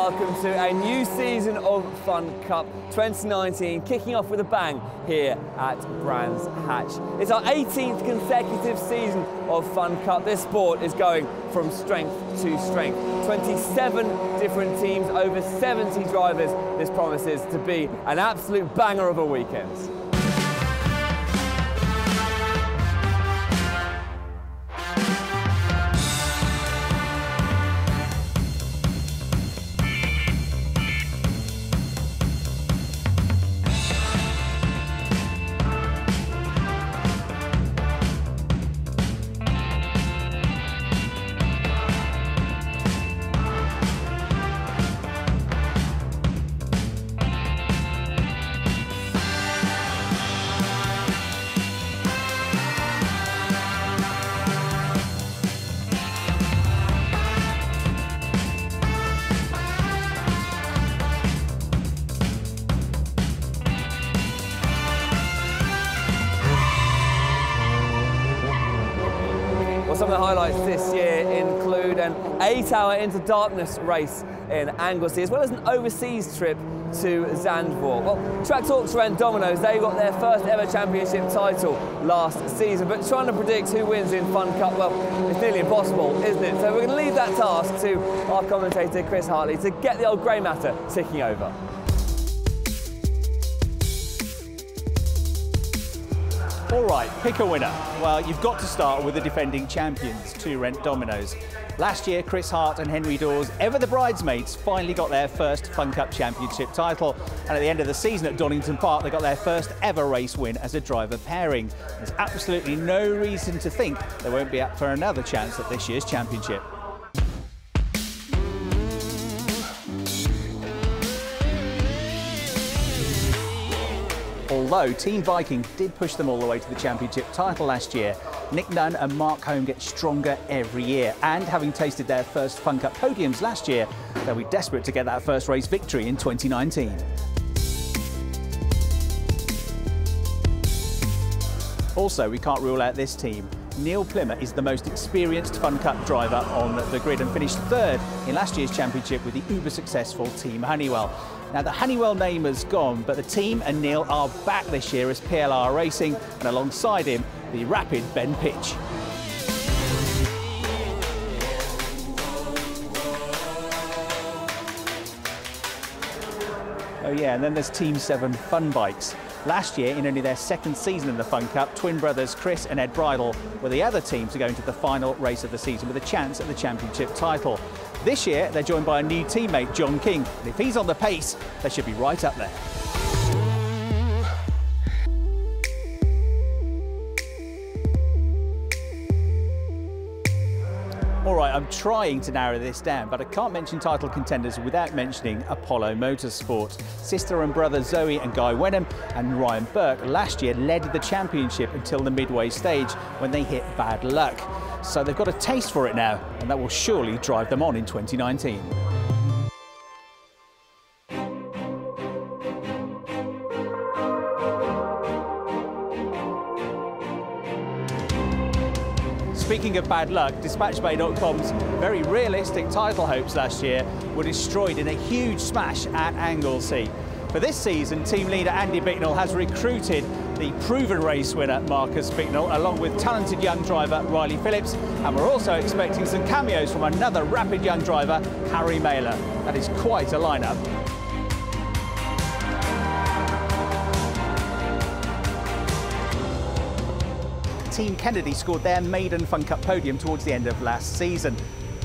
welcome to a new season of Fun Cup 2019, kicking off with a bang here at Brands Hatch. It's our 18th consecutive season of Fun Cup. This sport is going from strength to strength. 27 different teams, over 70 drivers. This promises to be an absolute banger of a weekend. Some of the highlights this year include an 8-hour into darkness race in Anglesey, as well as an overseas trip to Zandvoort. Well, Track Talk's Rent Dominoes, they got their first ever championship title last season, but trying to predict who wins in Fun Cup, well, it's nearly impossible, isn't it? So we're going to leave that task to our commentator Chris Hartley to get the old grey matter ticking over. All right, pick a winner. Well, you've got to start with the defending champions, Two Rent Dominoes. Last year, Chris Hart and Henry Dawes, ever the bridesmaids, finally got their first Fun Cup championship title. And at the end of the season at Donington Park, they got their first ever race win as a driver pairing. There's absolutely no reason to think they won't be up for another chance at this year's championship. Although Team Viking did push them all the way to the championship title last year, Nick Nunn and Mark Home get stronger every year. And having tasted their first Fun Cup podiums last year, they'll be desperate to get that first race victory in 2019. Also, we can't rule out this team. Neil Plimmer is the most experienced Fun Cup driver on the grid and finished third in last year's championship with the uber-successful Team Honeywell. Now, the Honeywell name has gone, but the team and Neil are back this year as PLR Racing, and alongside him, the rapid Ben Pitch. Oh yeah, and then there's Team 7 Fun Bikes. Last year, in only their second season in the Fun Cup, twin brothers Chris and Ed Bridle were the other team to go into the final race of the season with a chance at the championship title. This year, they're joined by a new teammate, John King, and if he's on the pace, they should be right up there. All right, I'm trying to narrow this down, but I can't mention title contenders without mentioning Apollo Motorsport. Sister and brother Zoe and Guy Wenham and Ryan Burke last year led the championship until the midway stage when they hit bad luck. So they've got a taste for it now, and that will surely drive them on in 2019. Speaking of bad luck, DispatchBay.com's very realistic title hopes last year were destroyed in a huge smash at Anglesey. For this season, team leader Andy Bicknell has recruited the proven race winner Marcus Bicknell, along with talented young driver Riley Phillips, and we're also expecting some cameos from another rapid young driver, Harry Mailer. That is quite a lineup. Team Kennedy scored their maiden Fun Cup podium towards the end of last season.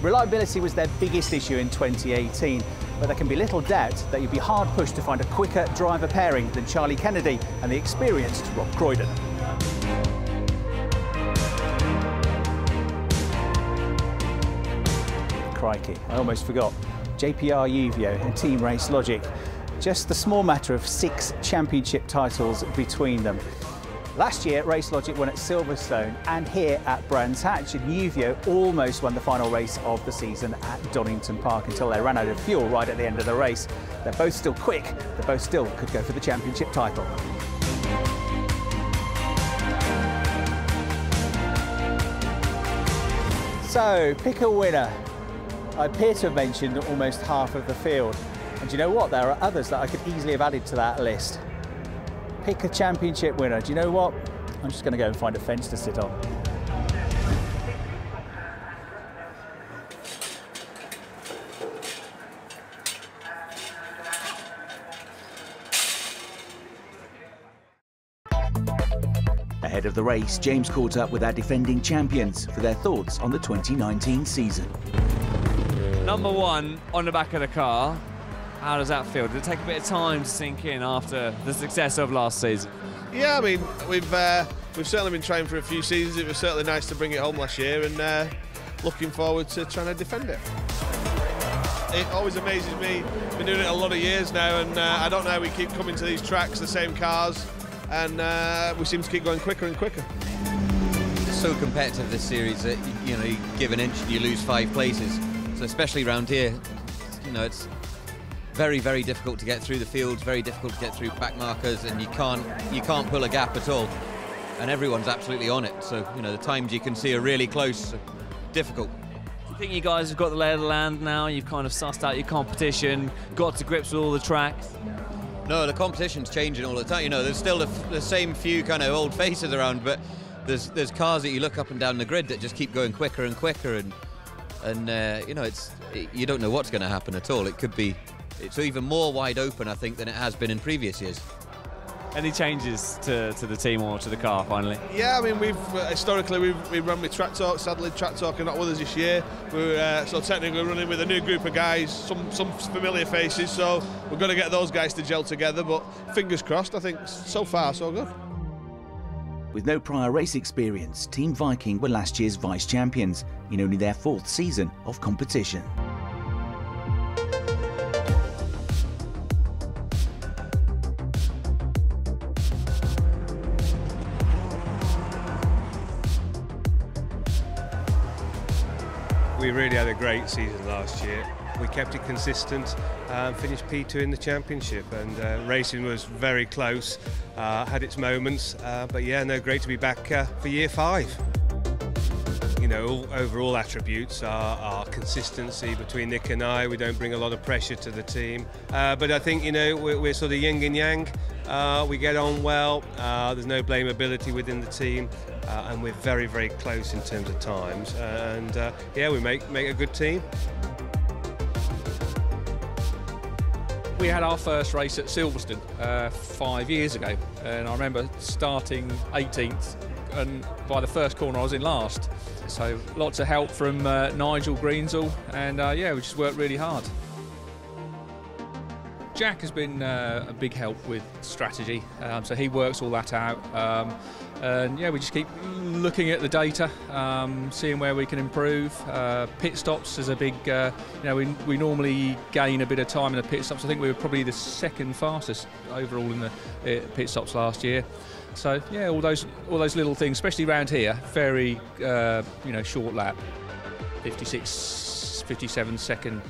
Reliability was their biggest issue in 2018, but there can be little doubt that you'd be hard pushed to find a quicker driver pairing than Charlie Kennedy and the experienced Rob Croydon. Crikey, I almost forgot. JPR Uvio and Team Race Logic. Just the small matter of 6 championship titles between them. Last year, Race Logic won at Silverstone and here at Brands Hatch, and Uvio almost won the final race of the season at Donington Park until they ran out of fuel right at the end of the race. They're both still quick, they both still could go for the championship title. So, pick a winner. I appear to have mentioned almost half of the field. And do you know what? There are others that I could easily have added to that list. Pick a championship winner. Do you know what? I'm just going to go and find a fence to sit on. Ahead of the race, James caught up with our defending champions for their thoughts on the 2019 season. Number one on the back of the car. How does that feel? Did it take a bit of time to sink in after the success of last season? Yeah, I mean, we've certainly been trying for a few seasons. It was certainly nice to bring it home last year, and looking forward to trying to defend it. It always amazes me. Been doing it a lot of years now, and I don't know how we keep coming to these tracks, the same cars, and we seem to keep going quicker and quicker. It's so competitive, this series, that you give an inch and you lose 5 places. So especially around here, it's very, very difficult to get through the fields, very difficult to get through back markers, and you can't pull a gap at all. And everyone's absolutely on it. So the times you can see are really close. So difficult. Do you think you guys have got the lay of the land now? You've kind of sussed out your competition, got to grips with all the tracks? No, the competition's changing all the time. There's still the same few kind of old faces around, but there's cars that you look up and down the grid that just keep going quicker and quicker, and you don't know what's going to happen at all. It's even more wide open, I think, than it has been in previous years. Any changes to the team or to the car finally? Yeah, I mean, we've historically run with Track Talk. Sadly, Track Talk are not with us this year. We're so technically running with a new group of guys, some familiar faces. So we're going to get those guys to gel together. But fingers crossed. I think so far so good. With no prior race experience, Team Viking were last year's vice champions in only their 4th season of competition. We really had a great season last year. We kept it consistent and finished P2 in the championship, and racing was very close, had its moments, but yeah, no, great to be back for year 5. Overall attributes are consistency between Nick and I. We don't bring a lot of pressure to the team, but I think we're sort of yin and yang. We get on well. There's no blameability within the team, and we're very, very close in terms of times. And yeah, we make a good team. We had our first race at Silverstone 5 years ago, and I remember starting 18th, and by the first corner I was in last. So lots of help from Nigel Greensall, and yeah, we just worked really hard. Jack has been a big help with strategy, so he works all that out, and yeah, we just keep looking at the data, seeing where we can improve. Pit stops is a big, we normally gain a bit of time in the pit stops. I think we were probably the 2nd fastest overall in the pit stops last year. So yeah, all those little things, especially around here, very short lap, 57 second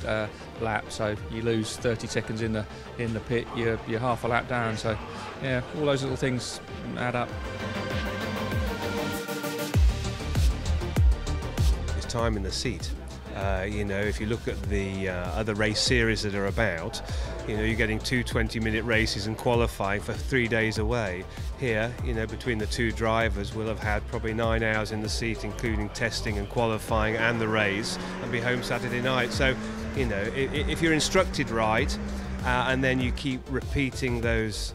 lap. So you lose 30 seconds in the pit, you're half a lap down. So yeah, all those little things add up. It's time in the seat. If you look at the other race series that are about, you're getting 2 20-minute races and qualifying for 3 days away. Here, between the 2 drivers, we'll have had probably 9 hours in the seat, including testing and qualifying and the race, and be home Saturday night. So, if you're instructed right, and then you keep repeating those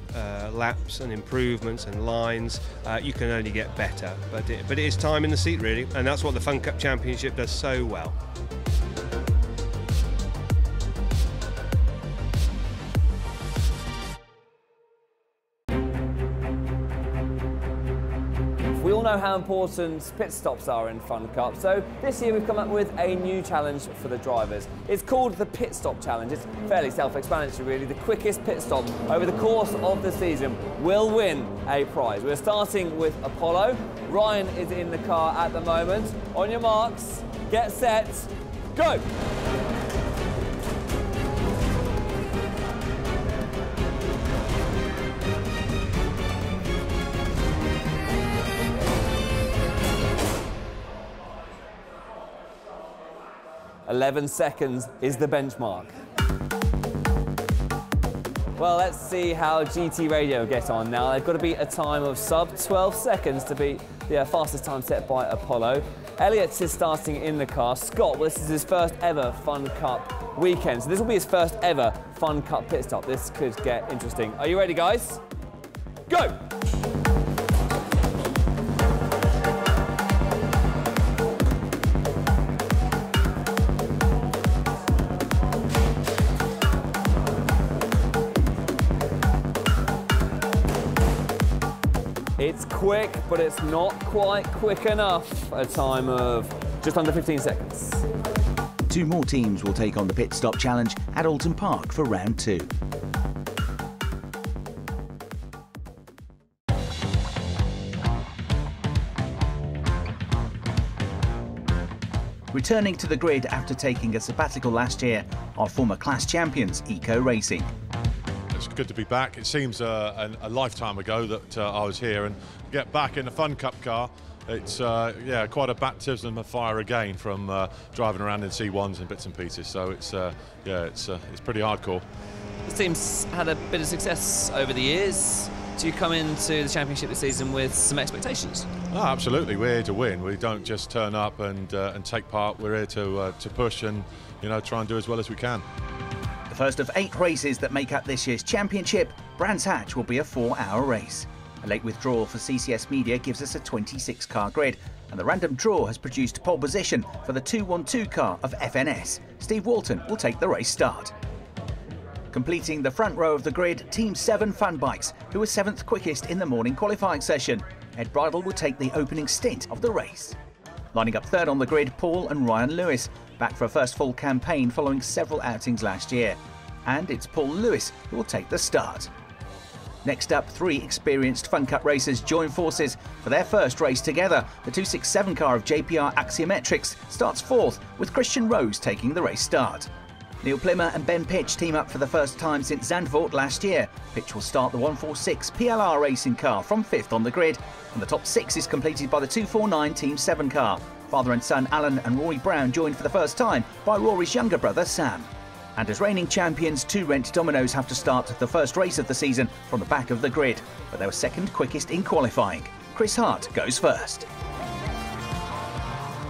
laps and improvements and lines, you can only get better. But it is time in the seat, really, and that's what the Fun Cup Championship does so well. We all know how important pit stops are in Fun Cup, so this year we've come up with a new challenge for the drivers. It's called the Pit Stop Challenge. It's fairly self-explanatory, really. The quickest pit stop over the course of the season will win a prize. We're starting with Apollo. Ryan is in the car at the moment. On your marks, get set, go! 11 seconds is the benchmark. Well, let's see how GT Radio get on now. They've got to beat a time of sub 12 seconds to beat the fastest time set by Apollo. Elliott is starting in the car. Scott, well, this is his first ever Fun Cup weekend. So this will be his first ever Fun Cup pit stop. This could get interesting. Are you ready, guys? Go! It's quick, but it's not quite quick enough. A time of just under 15 seconds. 2 more teams will take on the pit stop challenge at Alton Park for round 2. Returning to the grid after taking a sabbatical last year are former class champions Eco Racing. It's good to be back. It seems a lifetime ago that I was here, and get back in a Fun Cup car. It's yeah, quite a baptism of fire again from driving around in C1s and bits and pieces. So it's yeah, it's pretty hardcore. The team's had a bit of success over the years. Do you come into the championship this season with some expectations? Oh, absolutely. We're here to win. We don't just turn up and take part. We're here to push and try and do as well as we can. The first of 8 races that make up this year's championship, Brands Hatch will be a 4-hour race. A late withdrawal for CCS Media gives us a 26-car grid, and the random draw has produced pole position for the 212 car of FNS. Steve Walton will take the race start. Completing the front row of the grid, Team 7 Fun Bikes, who were 7th quickest in the morning qualifying session. Ed Bridle will take the opening stint of the race. Lining up third on the grid, Paul and Ryan Lewis, back for a first full campaign following several outings last year. And it's Paul Lewis who will take the start. Next up, 3 experienced Fun Cup racers join forces for their first race together. The 267 car of JPR Axiometrics starts 4th, with Christian Rose taking the race start. Neil Plimmer and Ben Pitch team up for the first time since Zandvoort last year. Pitch will start the 146 PLR racing car from 5th on the grid, and the top 6 is completed by the 249 Team 7 car. Father and son Alan and Rory Brown joined for the first time by Rory's younger brother Sam. And as reigning champions, 2 Rent Dominoes have to start the first race of the season from the back of the grid, but they were 2nd quickest in qualifying. Chris Hart goes first.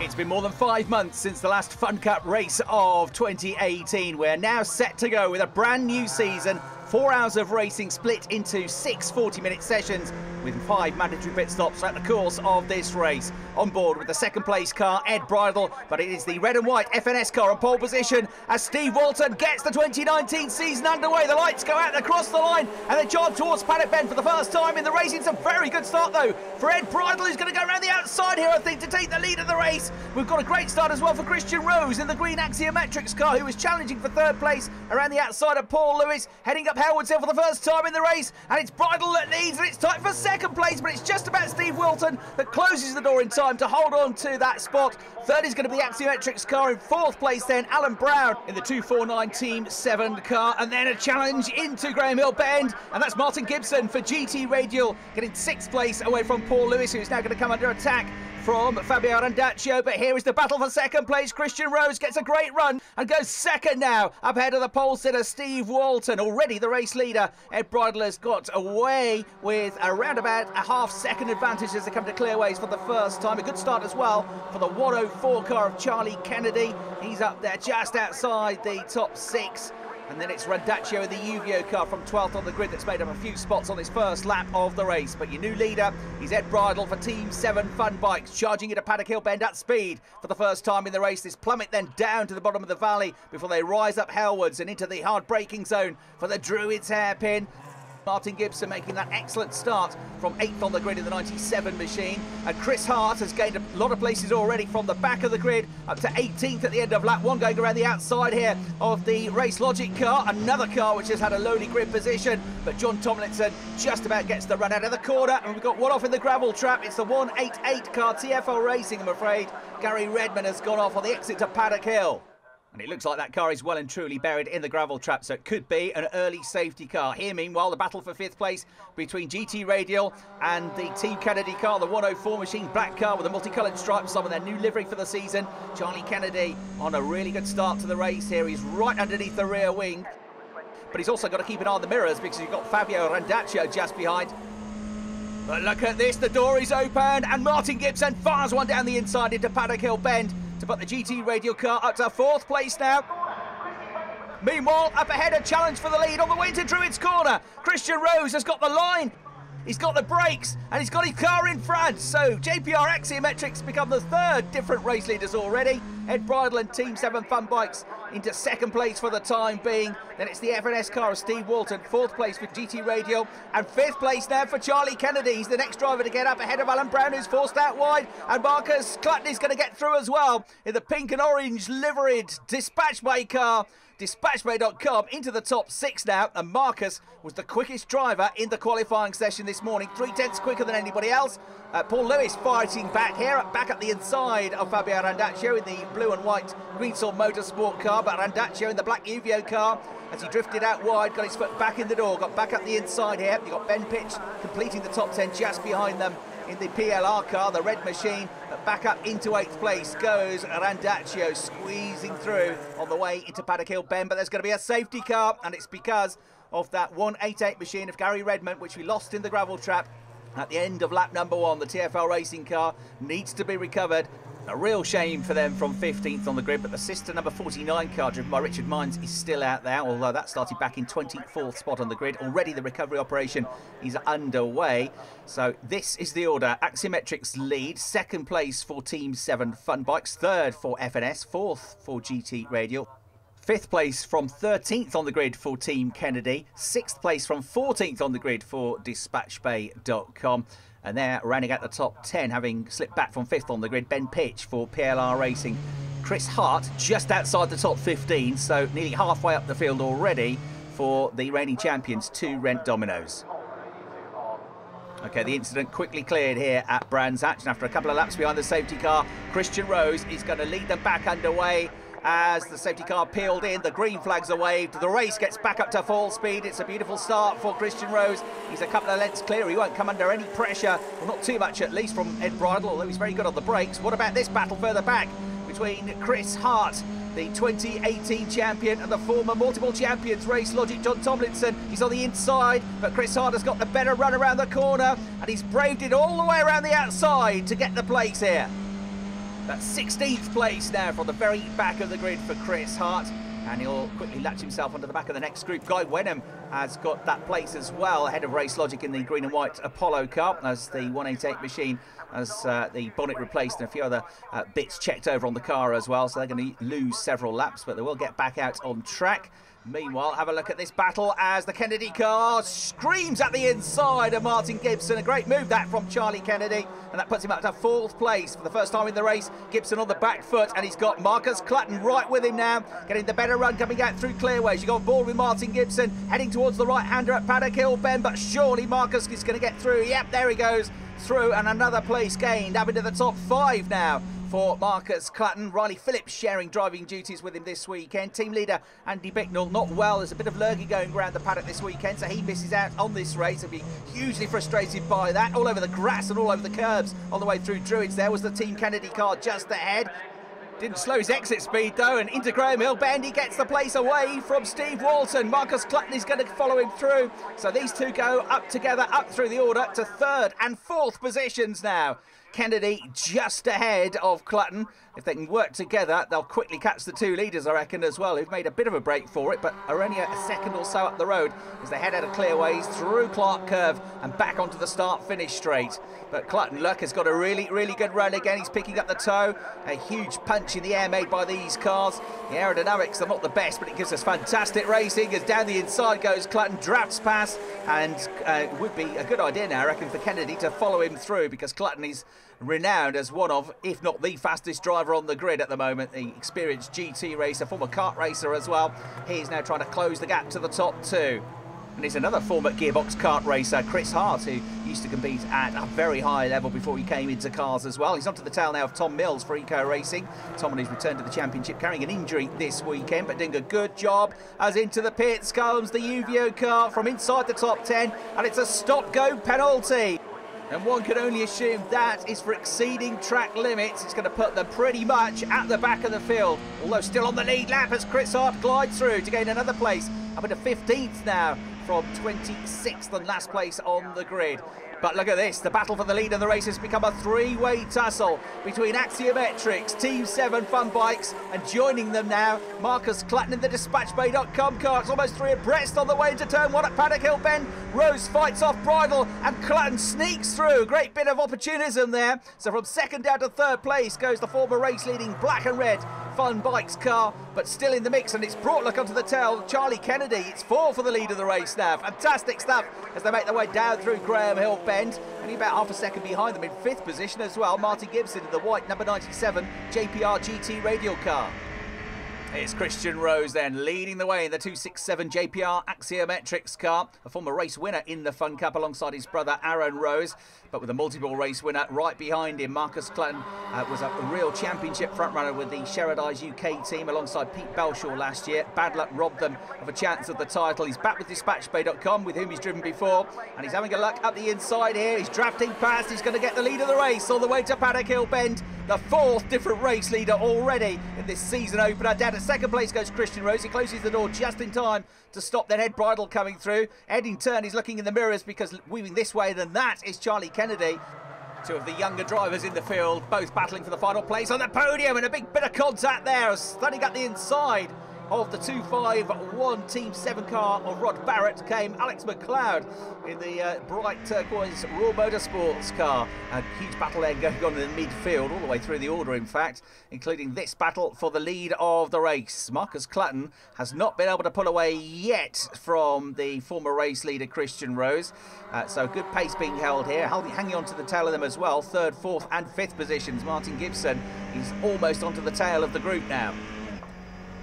It's been more than 5 months since the last Fun Cup race of 2018. We're now set to go with a brand new season. 4 hours of racing split into 6 40-minute sessions with 5 mandatory pit stops throughout the course of this race. On board with the 2nd place car, Ed Bridle, but it is the red and white FNS car on pole position as Steve Walton gets the 2019 season underway. The lights go out across the line and they charge towards Paddock Bend for the first time in the race. It's a very good start though for Ed Bridle, who's going to go around the outside here, I think, to take the lead of the race. We've got a great start as well for Christian Rose in the green Axiometrics car, who was challenging for 3rd place around the outside of Paul Lewis, heading up Hellwood's Hill for the first time in the race, and it's Bridle that leads, and it's tight for 2nd place, but it's just about Steve Wilton that closes the door in time to hold on to that spot. 3rd is going to be the Axiometrics car. In 4th place then Alan Brown in the 249 Team 7 car, and then a challenge into Graham Hill Bend, and that's Martin Gibson for GT Radial getting 6th place away from Paul Lewis, who's now going to come under attack from Fabio Randaccio. But here is the battle for 2nd place. Christian Rose gets a great run and goes 2nd now, up ahead of the pole sitter Steve Walton, already the race leader. Ed Bridle has got away with around about a half-second advantage as they come to clearways for the first time. A good start as well for the 104 car of Charlie Kennedy. He's up there just outside the top 6. And then it's Randaccio in the Uvio car from 12th on the grid that's made up a few spots on his first lap of the race. But your new leader is Ed Bridle for Team 7 Fun Bikes, charging into Paddock Hill Bend at speed for the first time in the race. This plummet then down to the bottom of the valley before they rise up Hellwoods and into the hard braking zone for the Druids hairpin. Martin Gibson making that excellent start from 8th on the grid in the 97 machine. And Chris Hart has gained a lot of places already from the back of the grid up to 18th at the end of lap 1, going around the outside here of the Race Logic car. Another car which has had a lowly grid position, but John Tomlinson just about gets the run out of the corner, and we've got one off in the gravel trap. It's the 188 car, TFL Racing, I'm afraid. Gary Redman has gone off on the exit to Paddock Hill. And it looks like that car is well and truly buried in the gravel trap, so it could be an early safety car. Here, meanwhile, the battle for 5th place between GT Radial and the Team Kennedy car, the 104 machine, black car with the multicoloured stripes on with their new livery for the season. Charlie Kennedy on a really good start to the race here. He's right underneath the rear wing, but he's also got to keep an eye on the mirrors because you've got Fabio Randaccio just behind. But look at this, the door is open and Martin Gibson fires one down the inside into Paddock Hill Bend to put the GT Radial car up to 4th place now. Meanwhile, up ahead, a challenge for the lead on the way to Druids Corner. Christian Rose has got the line, he's got the brakes, and he's got his car in front. So JPR Axiometrics become the 3rd different race leaders already. Ed Bridle and Team 7 Fun Bikes into 2nd place for the time being. Then it's the FNS car of Steve Walton, 4th place for GT Radial, and 5th place now for Charlie Kennedy. He's the next driver to get up ahead of Alan Brown, who's forced out wide, and Marcus Clutton is going to get through as well in the pink and orange liveried Dispatch Bay car. Dispatchbay.com into the top 6 now, and Marcus was the quickest driver in the qualifying session this morning, 3/10 quicker than anybody else. Paul Lewis fighting back here, back at the inside of Fabio Randaccio in the blue and white Greensword Motorsport car, but Randaccio in the black Uvio car as he drifted out wide, got his foot back in the door, got back up the inside here. You've got Ben Pitch completing the top 10 just behind them in the PLR car, the red machine. But back up into 8th place goes Randaccio, squeezing through on the way into Paddock Hill Bend. But there's going to be a safety car, and it's because of that 188 machine of Gary Redmond, which we lost in the gravel trap at the end of lap number 1. The TFL racing car needs to be recovered. A real shame for them from 15th on the grid, but the sister number 49 car driven by Richard Mines is still out there, although that started back in 24th spot on the grid. Already the recovery operation is underway. So this is the order. Axiometrics lead, 2nd place for Team 7 Fun Bikes, 3rd for FNS, 4th for GT Radial. 5th place from 13th on the grid for Team Kennedy, 6th place from 14th on the grid for Dispatchbay.com. And they're rounding out the top 10, having slipped back from 5th on the grid, Ben Pitch for PLR Racing. Chris Hart just outside the top 15, so nearly halfway up the field already for the reigning champions, 2 Rent Dominoes. Okay, the incident quickly cleared here at Brands Hatch, and after a couple of laps behind the safety car, Christian Rose is going to lead them back underway. As the safety car peeled in, the green flags are waved, the race gets back up to full speed. It's a beautiful start for Christian Rose. He's a couple of lengths clear, he won't come under any pressure, well, not too much at least from Ed Bridle, although he's very good on the brakes. What about this battle further back between Chris Hart, the 2018 champion, and the former multiple champions, Race Logic John Tomlinson? He's on the inside, but Chris Hart has got the better run around the corner, and he's braved it all the way around the outside to get the place here. That's 16th place now from the very back of the grid for Chris Hart, and he'll quickly latch himself onto the back of the next group. Guy Wenham has got that place as well, ahead of Race Logic in the green and white Apollo car, as the 188 machine has the bonnet replaced and a few other bits checked over on the car as well, so they're going to lose several laps, but they will get back out on track. Meanwhile, have a look at this battle as the Kennedy car screams at the inside of Martin Gibson. A great move that from Charlie Kennedy, and that puts him up to 4th place for the first time in the race. Gibson on the back foot, and he's got Marcus Clutton right with him now, getting the better run coming out through clearways. You go on board with Martin Gibson, heading towards the right-hander at Paddock Hill Bend, but surely Marcus is going to get through. Yep, there he goes through, and another place gained, up into the top 5 now for Marcus Clutton. Riley Phillips sharing driving duties with him this weekend. Team leader Andy Bicknell not well. There's a bit of lurgy going around the paddock this weekend, so he misses out on this race. He'll be hugely frustrated by that. All over the grass and all over the curbs on the way through Druids. There was the Team Kennedy car just ahead. Didn't slow his exit speed though, and into Graham Hill Bend he gets the place away from Steve Walton. Marcus Clutton is going to follow him through. So these two go up together, up through the order to 3rd and 4th positions now. Kennedy just ahead of Clutton. If they can work together, they'll quickly catch the 2 leaders, I reckon, as well, who've made a bit of a break for it, but are only a second or so up the road as they head out of Clearways, through Clark Curve, and back onto the start-finish straight. But Clutton, look, has got a really, really good run again. He's picking up the toe. A huge punch in the air made by these cars. The aerodynamics are not the best, but it gives us fantastic racing as down the inside goes Clutton, drafts past, and it would be a good idea now, I reckon, for Kennedy to follow him through, because Clutton is renowned as one of, if not the fastest driver on the grid at the moment. The experienced GT racer, former kart racer as well. He's now trying to close the gap to the top 2. And it's another former gearbox kart racer, Chris Hart, who used to compete at a very high level before he came into cars as well. He's onto the tail now of Tom Mills for Eco Racing. Tom on his return to the championship, carrying an injury this weekend, but doing a good job. As into the pits comes the Uvio car from inside the top 10, and it's a stop-go penalty. And one can only assume that is for exceeding track limits. It's going to put them pretty much at the back of the field, although still on the lead lap as Chris Hart glides through to gain another place, up into 15th now from 26th and last place on the grid. But look at this, the battle for the lead of the race has become a three-way tussle between Axiometrics, Team 7 Fun Bikes, and joining them now, Marcus Clutton in the DispatchBay.com car. It's almost three abreast on the way into turn one at Paddock Hill Bend. Rose fights off Bridle, and Clutton sneaks through. Great bit of opportunism there. So from second down to third place goes the former race-leading black and red Fun Bikes car, but still in the mix, and it's brought luck onto the tail. Charlie Kennedy, it's 4 for the lead of the race now. Fantastic stuff as they make their way down through Graham Hill Bend. Only about half a second behind them in 5th position as well. Martin Gibson in the white number 97 JPR GT radial car. It's Christian Rose then leading the way in the 267 JPR Axiometrics car, a former race winner in the Fun Cup alongside his brother Aaron Rose, but with a multiple race winner right behind him. Marcus Clutton was a real championship frontrunner with the Sherrodice UK team alongside Pete Belshaw last year. Bad luck robbed them of a chance at the title. He's back with DispatchBay.com, with whom he's driven before, and he's having a look up the inside here. He's drafting past, he's going to get the lead of the race all the way to Paddock Hill Bend. The 4th different race leader already in this season opener. Down to second place goes Christian Rose. He closes the door just in time to stop that Ed Bridle coming through. Ed in turn is looking in the mirrors because weaving this way than that is Charlie Kennedy. Two of the younger drivers in the field, both battling for the final place on the podium, and a big bit of contact there, standing at the inside of the 251 Team 7 car of Rod Barrett came Alex McLeod in the bright turquoise Raw Motorsports car. A huge battle there going on in the midfield, all the way through the order in fact, including this battle for the lead of the race. Marcus Clutton has not been able to pull away yet from the former race leader Christian Rose. So good pace being held here, hanging on to the tail of them as well. 3rd, 4th and 5th positions. Martin Gibson is almost onto the tail of the group now.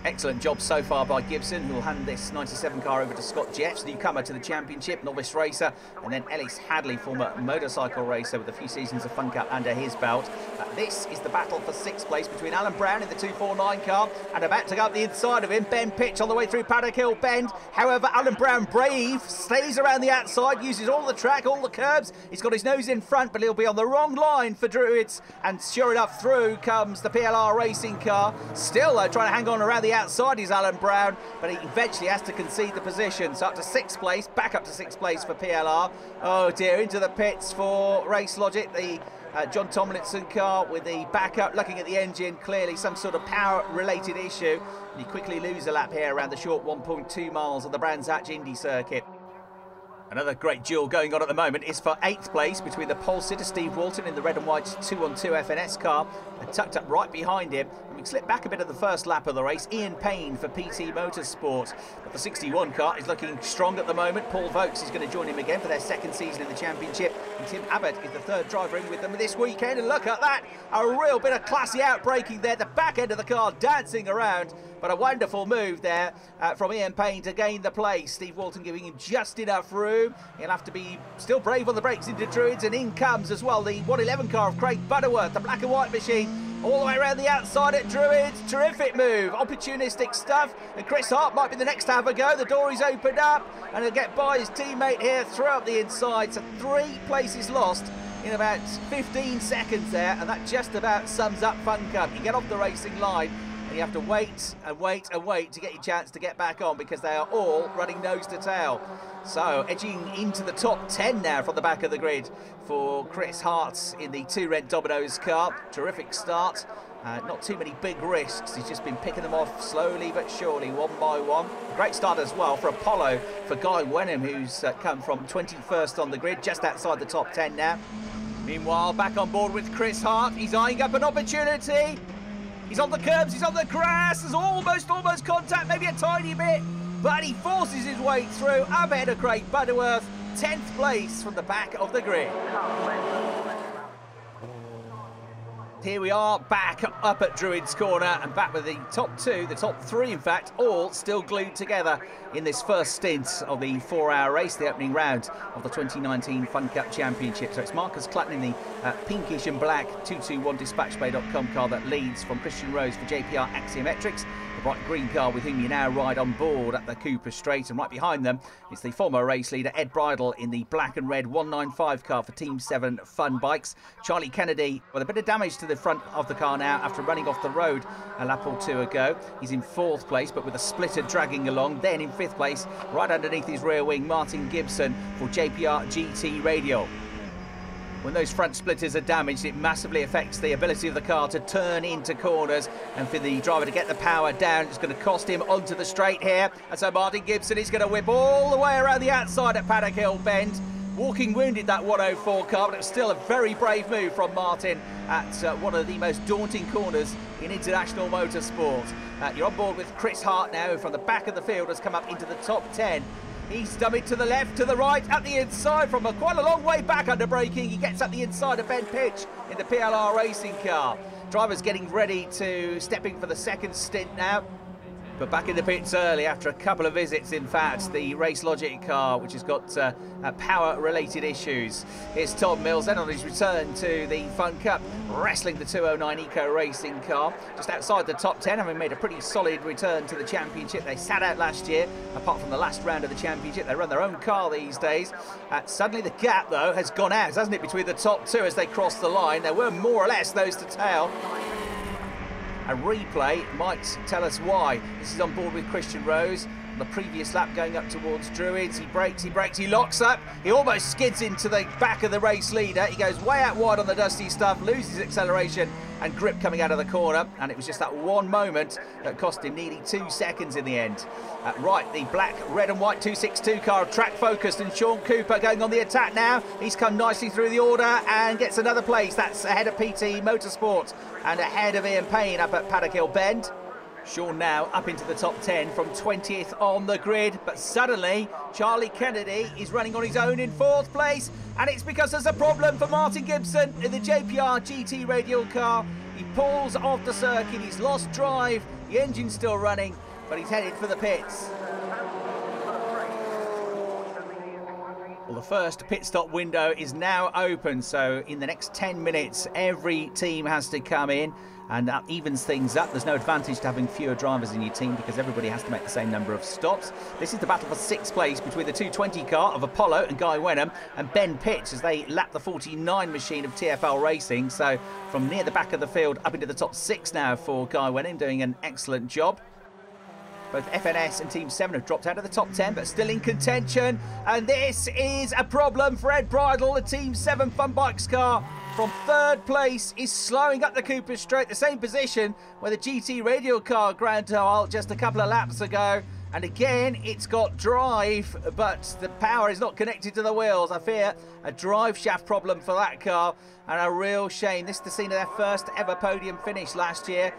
Excellent job so far by Gibson, who will hand this 97 car over to Scott Jeffs, newcomer to the championship, novice racer, and then Ellis Hadley, former motorcycle racer with a few seasons of Fun Cup under his belt. This is the battle for 6th place between Alan Brown in the 249 car, and about to go up the inside of him, Ben Pitch on the way through Paddock Hill Bend. However, Alan Brown, brave, stays around the outside, uses all the track, all the curbs. He's got his nose in front, but he'll be on the wrong line for Druids, and sure enough, through comes the PLR racing car. Still, though, trying to hang on around the outside is Alan Brown, but he eventually has to concede the position. So up to 6th place, back up to 6th place for PLR. Oh dear, into the pits for Race Logic, the John Tomlinson car with the backup, looking at the engine, clearly some sort of power-related issue. And you quickly lose a lap here around the short 1.2 miles of the Brands Hatch Indy circuit. Another great duel going on at the moment is for 8th place between the pole sitter Steve Walton in the red and white 2-on-2 FNS car, and tucked up right behind him, and we slip back a bit at the first lap of the race, Ian Payne for PT Motorsport. But the 61 car is looking strong at the moment. Paul Vokes is going to join him again for their 2nd season in the championship, and Tim Abbott is the 3rd driver in with them this weekend. And look at that, a real bit of classy outbraking there, the back end of the car dancing around. But a wonderful move there from Ian Payne to gain the place. Steve Walton giving him just enough room. He'll have to be still brave on the brakes into Druids, and in comes as well the 111 car of Craig Butterworth, the black and white machine, all the way around the outside at Druids. Terrific move, opportunistic stuff, and Chris Hart might be the next to have a go. The door is opened up, and he'll get by his teammate here, throw up the inside. So 3 places lost in about 15 seconds there, and that just about sums up Fun Cup. You get off the racing line, and you have to wait and wait and wait to get your chance to get back on, because they are all running nose to tail. So edging into the top 10 now from the back of the grid for Chris Hart in the 2 Rent Dominoes car. Terrific start. Not too many big risks. He's just been picking them off slowly but surely, one by one. Great start as well for Apollo, for Guy Wenham, who's come from 21st on the grid, just outside the top 10 now. Meanwhile, back on board with Chris Hart. He's eyeing up an opportunity. He's on the curbs, he's on the grass. There's almost contact, maybe a tiny bit, but he forces his way through. Up ahead of Craig Butterworth, 10th place from the back of the grid. Here we are back up at Druid's Corner and back with the top two, the top three in fact, all still glued together in this first stint of the 4-hour race, the opening round of the 2019 Fun Cup Championship. So it's Marcus Clutton in the pinkish and black 221 DispatchBay.com car that leads from Christian Rose for JPR Axiometrics, the bright green car with whom you now ride on board at the Cooper Straight, and right behind them is the former race leader Ed Bridle in the black and red 195 car for Team 7 Fun Bikes. Charlie Kennedy with a bit of damage to the front of the car now after running off the road a lap or two ago. He's in 4th place but with a splitter dragging along. Then in 5th place, right underneath his rear wing, Martin Gibson for JPR GT Radial. When those front splitters are damaged, it massively affects the ability of the car to turn into corners, and for the driver to get the power down, it's going to cost him onto the straight here. And so Martin Gibson is going to whip all the way around the outside at Paddock Hill Bend. Walking wounded, that 104 car, but it was still a very brave move from Martin at one of the most daunting corners in international motorsport. You're on board with Chris Hart now, who from the back of the field has come up into the top 10. He's dummied to the left, to the right, at the inside from quite a long way back under braking. He gets at the inside of Ben Pitch in the PLR racing car. Driver's getting ready to step in for the second stint now. But back in the pits early after a couple of visits, in fact, the Race Logic car, which has got power-related issues. Here's Tom Mills, then on his return to the Fun Cup, wrestling the 209 Eco Racing car, just outside the top 10, having made a pretty solid return to the championship. They sat out last year, apart from the last round of the championship. They run their own car these days. Suddenly the gap, though, has gone out, hasn't it, between the top two as they cross the line. There were more or less those to tail. A replay might tell us why. This is on board with Christian Rose. On the previous lap going up towards Druids. He brakes, he locks up. He almost skids into the back of the race leader. He goes way out wide on the dusty stuff, loses acceleration and grip coming out of the corner. And it was just that one moment that cost him nearly 2 seconds in the end. Right, the black, red and white 262 car, track focused, and Sean Cooper going on the attack now. He's come nicely through the order and gets another place. That's ahead of PT Motorsport and ahead of Ian Payne up at Paddock Hill Bend. Sean now up into the top 10 from 20th on the grid, but suddenly Charlie Kennedy is running on his own in 4th place, and it's because there's a problem for Martin Gibson in the JPR GT Radial car. He pulls off the circuit, he's lost drive, the engine's still running, but he's headed for the pits. Well, the first pit stop window is now open, so in the next 10 minutes every team has to come in, and that evens things up. There's no advantage to having fewer drivers in your team because everybody has to make the same number of stops. This is the battle for 6th place between the 220 car of Apollo and Guy Wenham and Ben Pitch as they lap the 49 machine of TFL Racing. So from near the back of the field up into the top 6 now for Guy Wenham, doing an excellent job. Both FNS and Team 7 have dropped out of the top 10, but still in contention. And this is a problem for Ed Bridle, the Team 7 Fun Bikes car. From 3rd place, is slowing up the Cooper Straight, the same position where the GT Radial car ground to a halt just a couple of laps ago. And again, it's got drive, but the power is not connected to the wheels. I fear a drive shaft problem for that car, and a real shame. This is the scene of their first ever podium finish last year.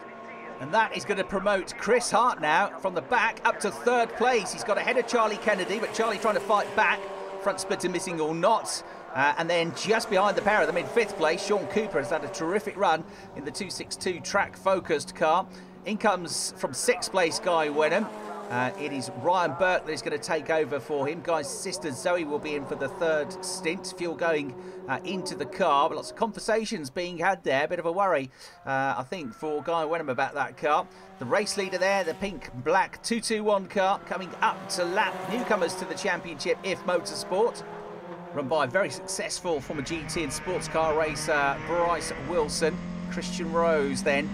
And that is going to promote Chris Hart now from the back up to 3rd place. He's got ahead of Charlie Kennedy, but Charlie trying to fight back. Front splitter missing all knots. And then just behind the pair of them in 5th place, Sean Cooper has had a terrific run in the 262 track-focused car. In comes from 6th place Guy Wenham. It is Ryan Burke that is going to take over for him. Guy's sister Zoe will be in for the 3rd stint. Fuel going into the car, but lots of conversations being had there. A bit of a worry, I think, for Guy Wenham about that car. The race leader there, the pink-black 221 car, coming up to lap newcomers to the championship, If Motorsport. Run by a very successful former GT and sports car racer, Bryce Wilson. Christian Rose then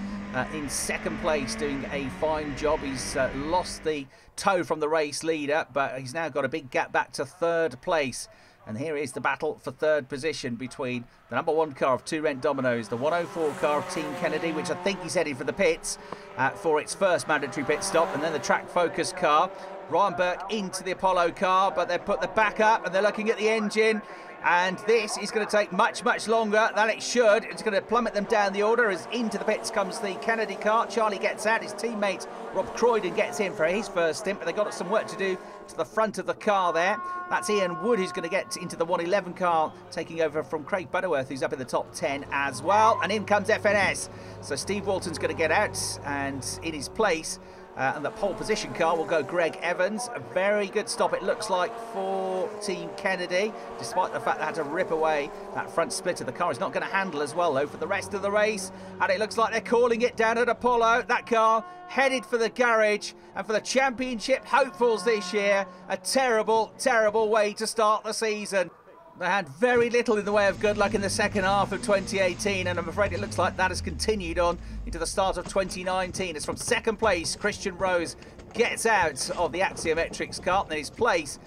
in 2nd place, doing a fine job. He's lost the toe from the race leader, but he's now got a big gap back to 3rd place. And here is the battle for 3rd position between the number 1 car of 2 Rent Dominoes, the 104 car of Team Kennedy, which I think he's headed for the pits for its first mandatory pit stop, and then the track-focused car. Ryan Burke into the Apollo car, but they've put the back up and they're looking at the engine. And this is going to take much, much longer than it should. It's going to plummet them down the order as into the pits comes the Kennedy car. Charlie gets out. His teammate Rob Croydon gets in for his first stint, but they've got some work to do to the front of the car there. That's Ian Wood who's going to get into the 111 car, taking over from Craig Butterworth, who's up in the top 10 as well. And in comes FNS. So Steve Walton's going to get out, and in his place, and the pole position car will go Greg Evans. A very good stop, it looks like, for Team Kennedy, despite the fact they had to rip away that front splitter. The car is not going to handle as well, though, for the rest of the race. And it looks like they're calling it down at Apollo. That car headed for the garage. And for the championship hopefuls this year, a terrible, terrible way to start the season. They had very little in the way of good luck in the second half of 2018, and I'm afraid it looks like that has continued on into the start of 2019. As from second place, Christian Rose gets out of the Axiometrics car. In his place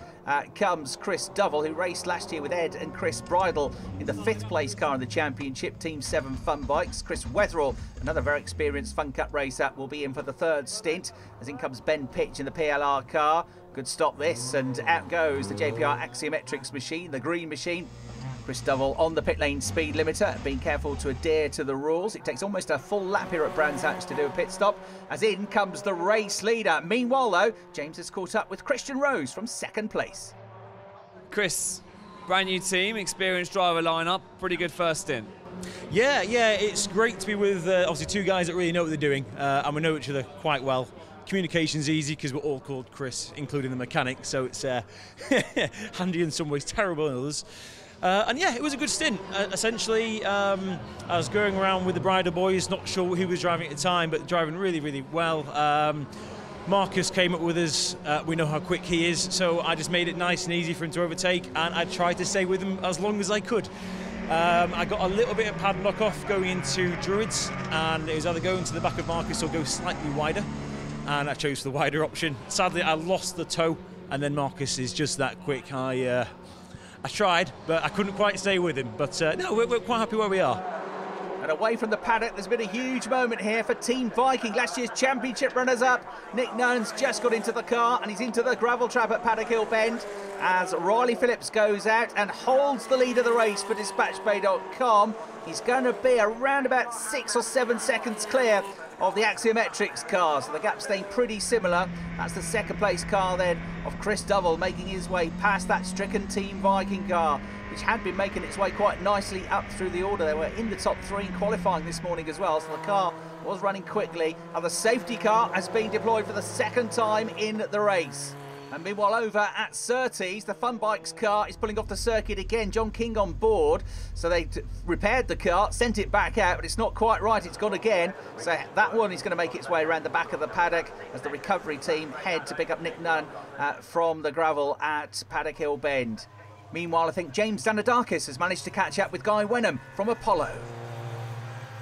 comes Chris Dovell, who raced last year with Ed and Chris Bridle in the 5th place car in the championship, Team 7 Fun Bikes. Chris Wetherell, another very experienced Fun Cup racer, will be in for the 3rd stint, as in comes Ben Pitch in the PLR car. Good stop this, and out goes the JPR Axiometrics machine, the green machine. Chris Dovell on the pit lane speed limiter, being careful to adhere to the rules. It takes almost a full lap here at Brands Hatch to do a pit stop, as in comes the race leader. Meanwhile, though, James has caught up with Christian Rose from 2nd place. Chris, brand new team, experienced driver lineup, pretty good first stint. Yeah, it's great to be with obviously two guys that really know what they're doing, and we know each other quite well. Communication's easy because we're all called Chris, including the mechanic, so it's handy in some ways, terrible in others. And yeah, it was a good stint. Essentially, I was going around with the Bridle boys, not sure who was driving at the time, but driving really, really well. Marcus came up with us, we know how quick he is, so I just made it nice and easy for him to overtake, and I tried to stay with him as long as I could. I got a little bit of padlock off going into Druids, and it was either going to the back of Marcus or go slightly wider, and I chose the wider option. Sadly, I lost the toe, and then Marcus is just that quick. I tried, but I couldn't quite stay with him. But no, we're quite happy where we are. And away from the paddock, there's been a huge moment here for Team Viking. Last year's championship runners-up, Nick Nunn's just got into the car, and he's into the gravel trap at Paddock Hill Bend, as Riley Phillips goes out and holds the lead of the race for DispatchBay.com. He's going to be around about 6 or 7 seconds clear of the Axiometrics car, so the gap's staying pretty similar. That's the 2nd place car then of Chris Dovell, making his way past that stricken Team Viking car, which had been making its way quite nicely up through the order. They were in the top 3 in qualifying this morning as well, so the car was running quickly. And the safety car has been deployed for the 2nd time in the race. And meanwhile, over at Surtees, the Fun Bikes car is pulling off the circuit again. John King on board, so they repaired the car, sent it back out, but it's not quite right. It's gone again. So that one is going to make its way around the back of the paddock as the recovery team head to pick up Nick Nunn from the gravel at Paddock Hill Bend. Meanwhile, I think James Zanadakis has managed to catch up with Guy Wenham from Apollo.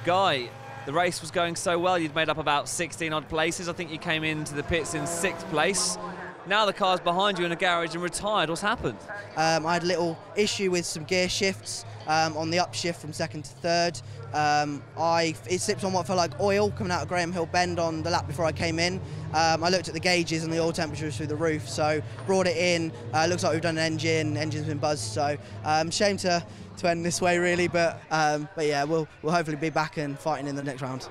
Guy, the race was going so well, you'd made up about 16 odd places. I think you came into the pits in 6th place. Now the car's behind you in a garage and retired. What's happened? I had a little issue with some gear shifts on the upshift from 2nd to 3rd. It slipped on what felt like oil coming out of Graham Hill Bend on the lap before I came in. I looked at the gauges and the oil temperature was through the roof, so brought it in. Looks like we've done an engine's been buzzed, so shame to end this way really, but yeah, we'll hopefully be back and fighting in the next round.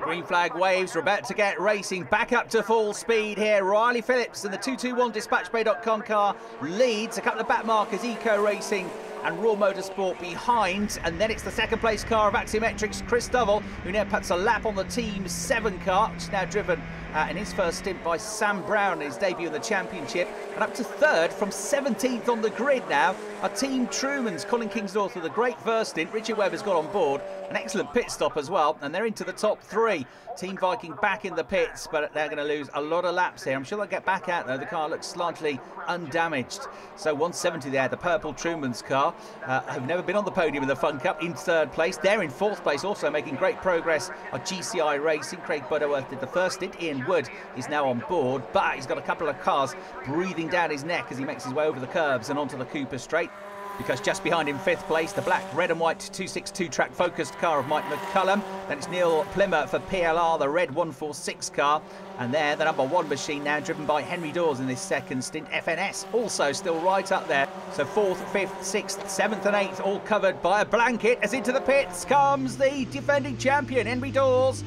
Green flag waves, we're about to get racing back up to full speed here. Riley Phillips and the 221 DispatchBay.com car leads. A couple of back markers, Eco Racing and Raw Motorsport behind, and then it's the 2nd place car of Axiometrics, Chris Dovell, who now puts a lap on the Team 7 car, which is now driven in his first stint by Sam Brown in his debut in the championship, and up to 3rd from 17th on the grid now are Team Truman's Colin Kingsnorth with a great first stint. Richard Webb has got on board, an excellent pit stop as well, and they're into the top 3. Team Viking back in the pits, but they're going to lose a lot of laps here. I'm sure they'll get back out though. The car looks slightly undamaged. So 170 there, the purple Truman's car, have never been on the podium in the Fun Cup, in 3rd place. They're in 4th place, also making great progress on GCI Racing. Craig Butterworth did the first stint. Ian Wood is now on board, but he's got a couple of cars breathing down his neck as he makes his way over the curbs and onto the Cooper Straight. because just behind him, 5th place, the black, red and white 262 track focused car of Mike McCullum. Then it's Neil Plimmer for PLR, the red 146 car. And there, the number 1 machine now driven by Henry Dawes in this second stint. FNS also still right up there. So 4th, 5th, 6th, 7th and 8th all covered by a blanket. As into the pits comes the defending champion, Henry Dawes.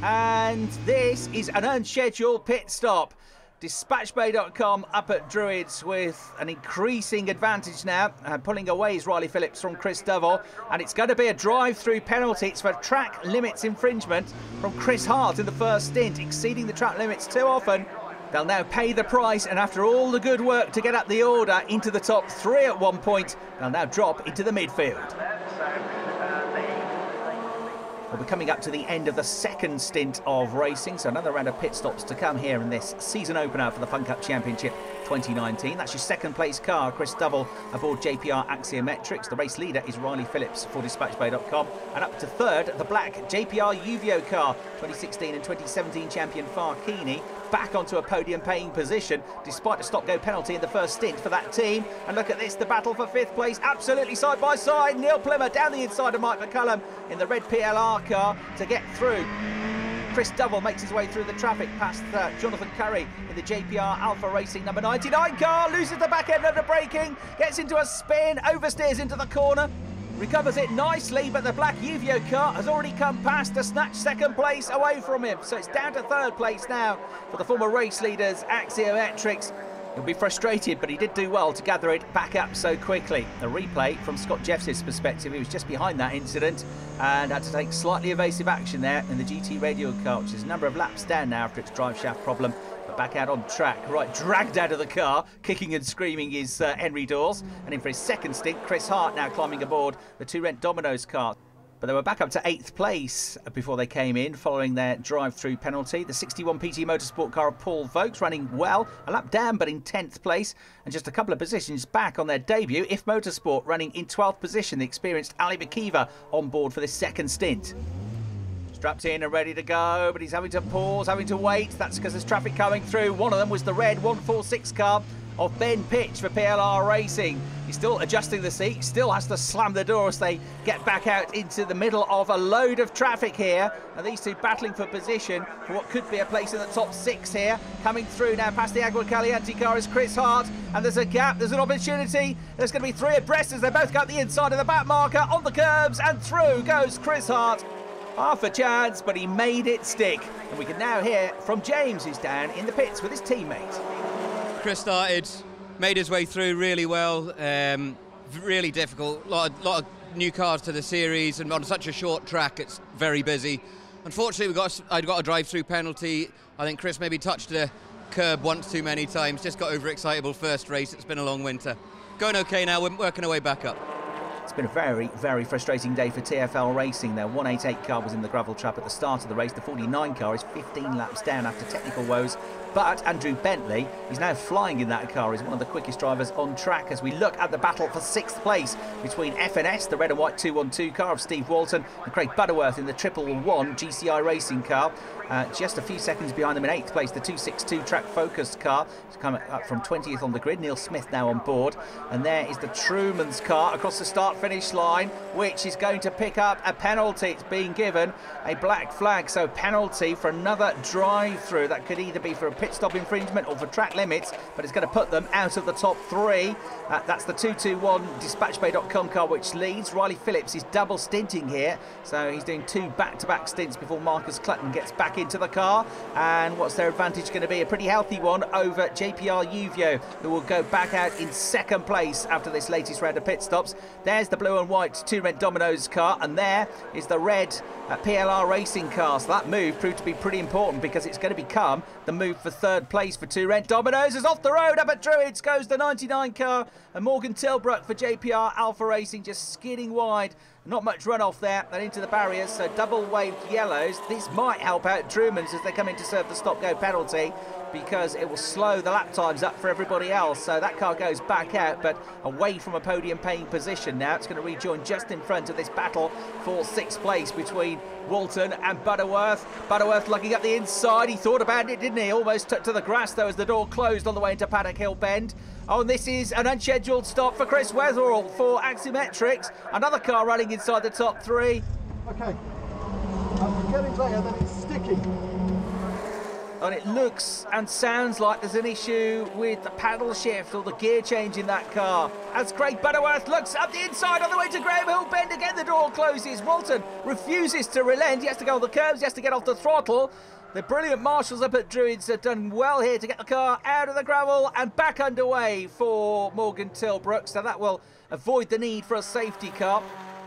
And this is an unscheduled pit stop. Dispatchbay.com up at Druids with an increasing advantage now. Pulling away is Riley Phillips from Chris Dovell. And it's going to be a drive-through penalty. It's for track limits infringement from Chris Hart in the first stint, exceeding the track limits too often. They'll now pay the price, and after all the good work to get up the order into the top 3 at one point, they'll now drop into the midfield. We'll be coming up to the end of the second stint of racing, so another round of pit stops to come here in this season opener for the Fun Cup Championship 2019. That's your second place car, Chris Dovell aboard JPR Axiometrics. The race leader is Riley Phillips for Dispatchbay.com. And up to third, the black JPR Uvio car, 2016 and 2017 champion Farkini, back onto a podium-paying position despite a stop-go penalty in the first stint for that team. And look at this, the battle for 5th place, absolutely side by side. Neil Plimmer down the inside of Mike McCullum in the red PLR car to get through. Chris Dovell makes his way through the traffic past Jonathan Curry in the JPR Alpha Racing number 99 car, loses the back end under braking, gets into a spin, oversteers into the corner, recovers it nicely, but the black Uvio car has already come past to snatch second place away from him. So it's down to third place now for the former race leaders, Axiometrics. He'll be frustrated, but he did do well to gather it back up so quickly. A replay from Scott Jeffs' perspective. He was just behind that incident and had to take slightly evasive action there in the GT radial car, which is a number of laps down now after its drive shaft problem. But back out on track, right, dragged out of the car, kicking and screaming is Henry Dawes. And in for his second stint, Chris Hart now climbing aboard the 2 Rent Domino's car. But they were back up to 8th place before they came in, following their drive-through penalty. The 61 PT Motorsport car of Paul Vokes running well, a lap down but in 10th place, and just a couple of positions back on their debut. If Motorsport running in 12th position, the experienced Ali Bakiva on board for this second stint. Strapped in and ready to go, but he's having to pause, having to wait. That's because there's traffic coming through. One of them was the red 146 car of Ben Pitch for PLR Racing. He's still adjusting the seat, still has to slam the door as they get back out into the middle of a load of traffic here. And these two battling for position for what could be a place in the top 6 here. Coming through now past the Agua Caliente car is Chris Hart, and there's a gap, there's an opportunity. There's going to be 3 abreast as they both got the inside of the back marker on the curbs, and through goes Chris Hart. Half a chance, but he made it stick. And we can now hear from James, who's down in the pits with his teammate. Chris started, made his way through really well, really difficult, lot of new cars to the series, and on such a short track it's very busy. Unfortunately I'd got a drive-through penalty. I think Chris maybe touched the curb once too many times, just got overexcitable first race. It's been a long winter. Going okay now, we're working our way back up. It's been a very, very frustrating day for TFL Racing. Their 188 car was in the gravel trap at the start of the race. The 49 car is 15 laps down after technical woes. But Andrew Bentley is now flying in that car. He's one of the quickest drivers on track as we look at the battle for 6th place between FNS, the red and white 212 car of Steve Walton, and Craig Butterworth in the 111 GCI Racing car. Just a few seconds behind them in 8th place, the 262 track focused car. It's coming up from 20th on the grid. Neil Smith now on board. And there is the Truman's car across the start-finish line, which is going to pick up a penalty. It's being given a black flag, so penalty for another drive-through. That could either be for a pit stop infringement or for track limits, but it's going to put them out of the top 3. That's the 221 Dispatchbay.com car which leads. Riley Phillips is double stinting here, so he's doing 2 back-to-back stints before Marcus Clutton gets back into the car. And what's their advantage going to be? A pretty healthy one over JPR Uvio, who will go back out in 2nd place after this latest round of pit stops. There's the blue and white 2 Rent Domino's car, and there is the red PLR Racing car. So that move proved to be pretty important because it's going to become the move for 3rd place for 2 Rent Domino's. Is off the road up at Druids goes the 99 car, and Morgan Tilbrook for JPR Alpha Racing just skidding wide. Not much runoff there and into the barriers, so double waved yellows. This might help out Truman's as they come in to serve the stop-go penalty, because it will slow the lap times up for everybody else. So that car goes back out, but away from a podium-paying position now. It's going to rejoin just in front of this battle for 6th place between Walton and Butterworth. Butterworth looking up the inside. He thought about it, didn't he? Almost Chris took to the grass though as the door closed on the way into Paddock Hill Bend. Oh, and this is an unscheduled stop for Chris Wetherall for Axiometrics. Another car running inside the top 3. Okay, I'm getting better, then it's sticking. And it looks and sounds like there's an issue with the paddle shift or the gear change in that car. As Craig Butterworth looks up the inside on the way to Graham Hill Bend, again the door closes. Walton refuses to relent. He has to go on the curbs, he has to get off the throttle. The brilliant marshals up at Druids have done well here to get the car out of the gravel and back underway for Morgan Tilbrook. So that will avoid the need for a safety car.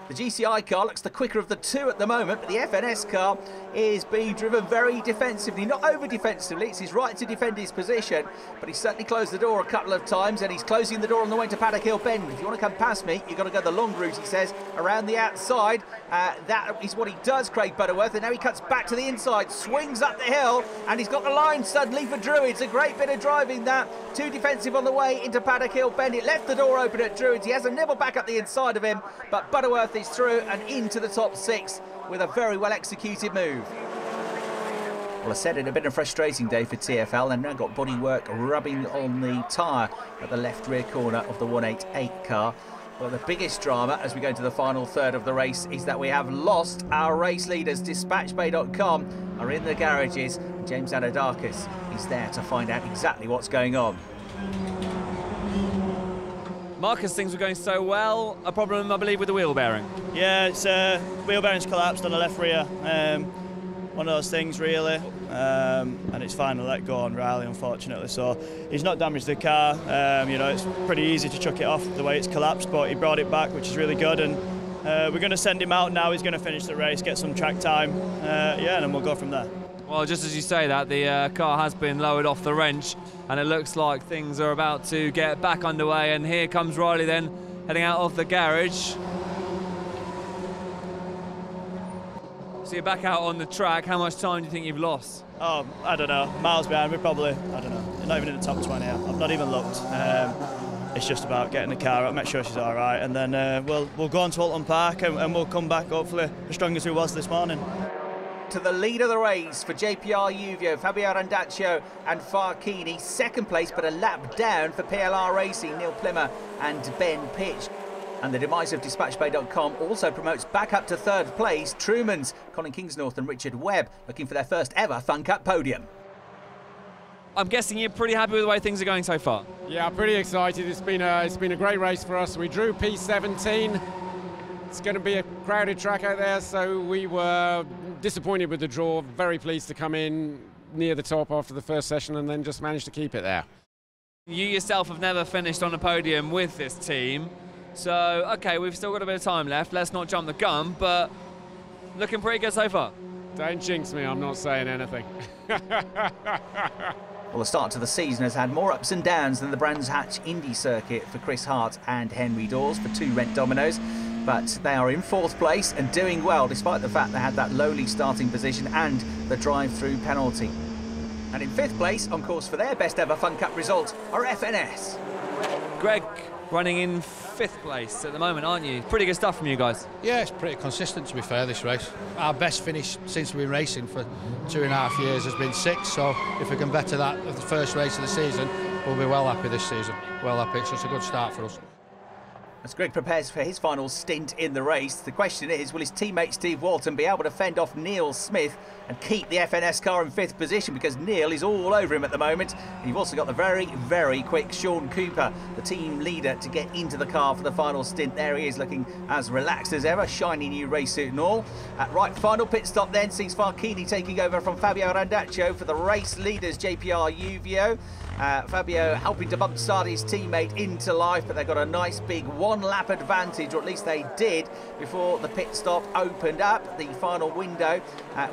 The GCI car looks the quicker of the two at the moment, but the FNS car is being driven very defensively, not over defensively. It's his right to defend his position, but he's certainly closed the door a couple of times, and he's closing the door on the way to Paddock Hill Bend. If you want to come past me, you've got to go the long route, he says, around the outside. That is what he does, Craig Butterworth, and now he cuts back to the inside, swings up the hill, and he's got the line suddenly for Druids. A great bit of driving that. Too defensive on the way into Paddock Hill Bend. It left the door open at Druids. He has a nibble back up the inside of him, but Butterworth is through and into the top 6 with a very well executed move. Well, I said it had been a frustrating day for TfL, and now got bodywork rubbing on the tyre at the left rear corner of the 188 car. Well, the biggest drama as we go into the final third of the race is that we have lost our race leaders. Dispatchbay.com are in the garages. James Anadakis is there to find out exactly what's going on. Marcus, things were going so well. A problem, I believe, with the wheel bearing. Yeah, it's wheel bearing's collapsed on the left rear. One of those things, really. And it's finally let go on Riley, unfortunately. So he's not damaged the car. You know, it's pretty easy to chuck it off the way it's collapsed, but he brought it back, which is really good. And we're going to send him out now. He's going to finish the race, get some track time. Yeah, and then we'll go from there. Well, just as you say that, the car has been lowered off the wrench, and it looks like things are about to get back underway. And here comes Riley then, heading out of the garage. So you're back out on the track. How much time do you think you've lost? Oh, I don't know. Miles behind me, probably. I don't know. Not even in the top 20. I've not even looked. It's just about getting the car up, make sure she's all right, and then we'll go on to Alton Park and we'll come back hopefully as strong as we was this morning. To the lead of the race for JPR Uvio, Fabio Randaccio and Farchini. Second place, but a lap down for PLR Racing, Neil Plimmer and Ben Pitch. And the demise of Dispatchbay.com also promotes back up to third place Truman's, Colin Kingsnorth and Richard Webb, looking for their first ever Fun Cup podium. I'm guessing you're pretty happy with the way things are going so far? Yeah, I'm pretty excited. It's been a great race for us. We drew P17. It's going to be a crowded track out there, so we were disappointed with the draw. Very pleased to come in near the top after the first session and then just managed to keep it there. You yourself have never finished on a podium with this team. So, okay, we've still got a bit of time left. Let's not jump the gun, but looking pretty good so far. Don't jinx me, I'm not saying anything. Well, the start to the season has had more ups and downs than the Brands Hatch Indy circuit for Chris Hart and Henry Dawes for 2 Rent Dominoes. But they are in 4th place and doing well, despite the fact they had that lowly starting position and the drive-through penalty. And in 5th place, on course for their best ever Fun Cup result, are FNS. Greg, running in 5th place at the moment, aren't you? Pretty good stuff from you guys. Yeah, it's pretty consistent, to be fair, this race. Our best finish since we've been racing for 2.5 years has been 6th, so if we can better that at the first race of the season, we'll be well happy this season. Well happy, it's just a good start for us. As Greg prepares for his final stint in the race, the question is, will his teammate Steve Walton be able to fend off Neil Smith and keep the FNS car in 5th position, because Neil is all over him at the moment. And you've also got the very, very quick Sean Cooper, the team leader, to get into the car for the final stint. There he is, looking as relaxed as ever, shiny new race suit and all. Right, final pit stop then sees Farchini taking over from Fabio Randaccio for the race leaders JPR Uvio. Fabio helping to bump start his teammate into life, but they've got a nice big 1-lap advantage, or at least they did before the pit stop opened up, the final window.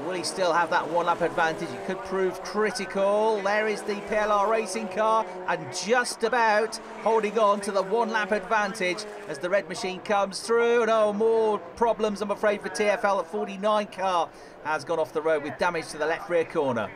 Will he still have that 1-lap advantage? It could prove critical. There is the PLR Racing car, and just about holding on to the 1-lap advantage as the red machine comes through. And oh, more problems, I'm afraid, for TfL. At 49 car has gone off the road with damage to the left rear corner.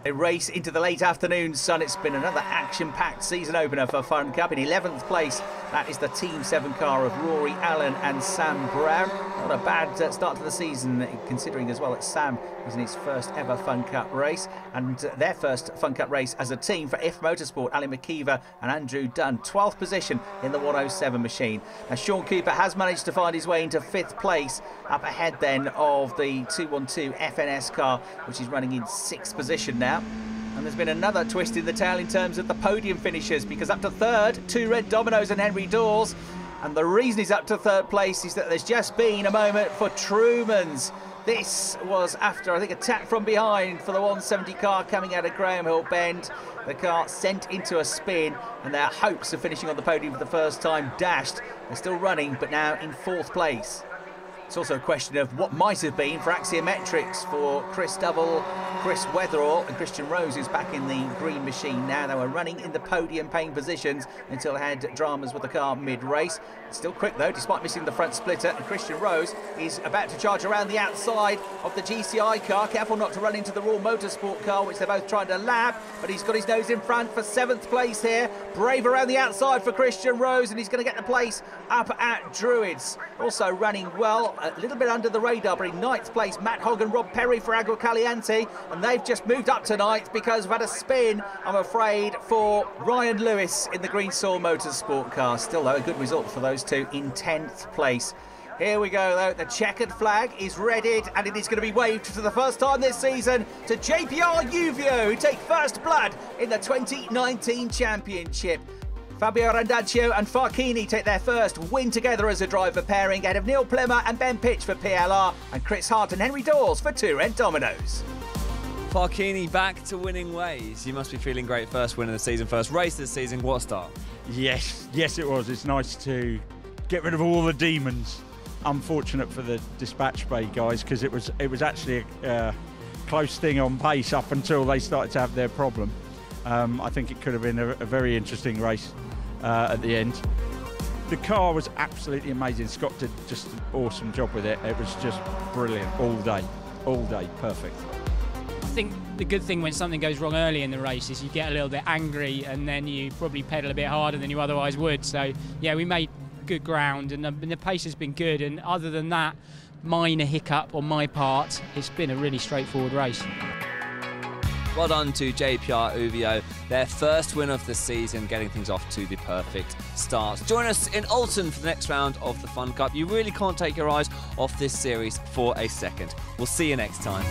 A race into the late afternoon sun. It's been another action-packed season opener for Fun Cup. In 11th place, That is the Team 7 car of Rory Allen and Sam Brown. Not a bad start to the season, considering as well that Sam is in his first ever Fun Cup race, and their first Fun Cup race as a team for If Motorsport, Ali McKeever and Andrew Dunn. 12th position in the 107 machine. Now Sean Cooper has managed to find his way into 5th place, up ahead then of the 212 FNS car, which is running in 6th position now. And there's been another twist in the tail in terms of the podium finishers, because up to 3rd, 2 Red Dominoes and Henry Dawes. And the reason he's up to 3rd place is that there's just been a moment for Trumans. This was after, I think, a tap from behind for the 170 car coming out of Graham Hill Bend. The car sent into a spin, and their hopes of finishing on the podium for the first time dashed. They're still running, but now in 4th place. It's also a question of what might have been for Axiometrics for Chris Double, Chris Weatherall and Christian Rose, who's back in the green machine now. They were running in the podium paying positions until they had dramas with the car mid-race. Still quick though, despite missing the front splitter, and Christian Rose is about to charge around the outside of the GCI car. Careful not to run into the Raw Motorsport car, which they're both trying to lap, but he's got his nose in front for 7th place here. Brave around the outside for Christian Rose, and he's going to get the place up at Druids. Also running well, a little bit under the radar, but in 9th place, Matt Hogg and Rob Perry for Agro Caliente, and they've just moved up to 9th because we've had a spin, I'm afraid, for Ryan Lewis in the Green Saw Motorsport car. Still, though, a good result for those two in 10th place. Here we go, though. The checkered flag is readied, and it is going to be waved for the first time this season to JPR Uvio, who take first blood in the 2019 championship. Fabio Randaccio and Farchini take their first win together as a driver pairing, ahead of Neil Plimmer and Ben Pitch for PLR, and Chris Hart and Henry Dawes for 2 Red Dominoes. Farchini back to winning ways. You must be feeling great. First win of the season, first race of the season. What a start. Yes, it was. It's nice to get rid of all the demons. Unfortunate for the Dispatch Bay guys, because it was actually a close thing on pace up until they started to have their problem. I think it could have been a very interesting race at the end. The car was absolutely amazing. Scott did just an awesome job with it. It was just brilliant all day, perfect. I think the good thing when something goes wrong early in the race is you get a little bit angry, and then you probably pedal a bit harder than you otherwise would. So yeah, we made good ground, and the pace has been good, and other than that minor hiccup on my part, it's been a really straightforward race. Well done to JPR Uvio, their first win of the season, getting things off to the perfect start. Join us in Alton for the next round of the Fun Cup. You really can't take your eyes off this series for a second. We'll see you next time.